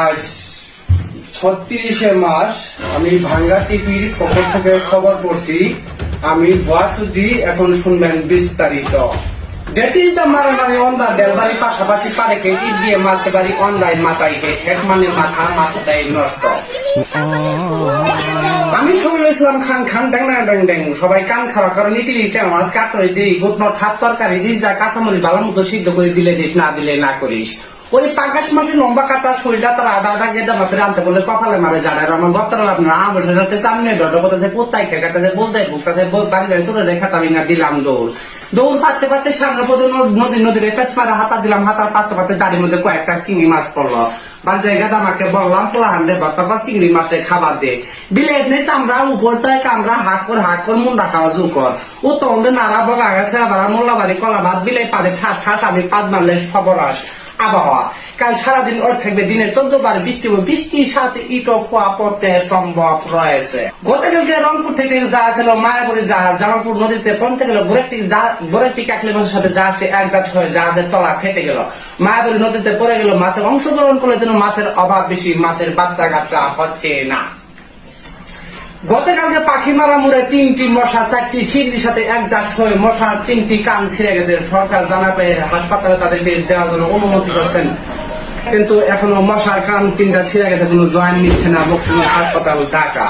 আজ ৩৬শে মাস আমি ভাঙ্গা টিভির পক্ষ থেকে খবর পড়ছি। আমি ভুয়াচুদি এখন শুনবেন বিস্তারিত। That is the মারামারি অন দা দেলবাড়ি পাশাপাশি পারে কেটে দিয়ে মাছে বাড়ি অনলাইন মাথায় হেড মানে মাথা মাথাটাই নষ্ট। আমি শহীদুল ইসলাম খান খান ড্যাং ড্যাং ড্যাং সবাই কান খাওয়া কারণ ইটিলিটা মাছ কাটরে দিই গুড নট হাত তরকারি দিস যা কাঁচামরিচ ভালো মতো সিদ্ধ করে দিলে দিস না দিলে না করিস। ওই পাঙ্গাস মাসে লম্বা কাটা শরীরটা তার আডা আডা গেদা মাছের আনতে বলে কপালে মারে জানার আমার গপ্তার আপনার আমার সাথে সামনে ডড করতেছে পোতাই খেকাতেছে বলতে বুকটাছে বাড়ি বাড়ি চলে রেখা তামি না দিলাম দৌড় পাততে পাততে সামনে পথে নদীর ফেস মারে হাতা দিলাম হাতার পাততে পাততে দাড়ির মধ্যে কয়েকটা চিংড়ি মাছ পড়লো। বাড়িতে গেদা আমাকে বললাম পোলাহান দে বাতাবা চিংড়ি মাছের খাবার দে বিলেট নেই চামড়া উপর তাই কামড়া হাক কর মুন্ডা খাওয়া জু কর ও তন্দে নাড়া বগা গেছে আবার মোল্লা বাড়ি কলা ভাত বিলাই পাতে ঠাস ঠাস আমি পাত মারলে সবরাস আবহাওয়া। কাল সারাদিন ওর থাকবে দিনে 14 বার বৃষ্টির সাথে ইটো খোয়া পড়তে সম্ভব রয়েছে। গতকালকে রংপুর থেকে জাহাজ ছিল মায়াপুরি জাহাজ জামালপুর নদীতে পৌঁছে গেল গোরেটি কাকলি মাছের সাথে জাহাজটি একজাট হয়ে জাহাজের তলা ফেটে গেল। মায়াপুরি নদীতে পড়ে গেল মাছের অংশগ্রহণ করলে যেন মাছের অভাব বেশি মাছের বাচ্চা কাচ্চা হচ্ছে না। গতকালকে পাখি মারা মুড়ে 3টি মশা 4টি সিঁড়ির সাথে একজাট হয়ে মশা 3টি কান ছিঁড়ে গেছে। সরকার জানা পেয়ে হাসপাতালে তাদেরকে দেওয়ার জন্য অনুমতি করছেন, কিন্তু এখনো মশার কান 3টা ছিঁড়ে গেছে, কোনো জয়েন নিচ্ছে না বক্সিং হাসপাতাল ঢাকা।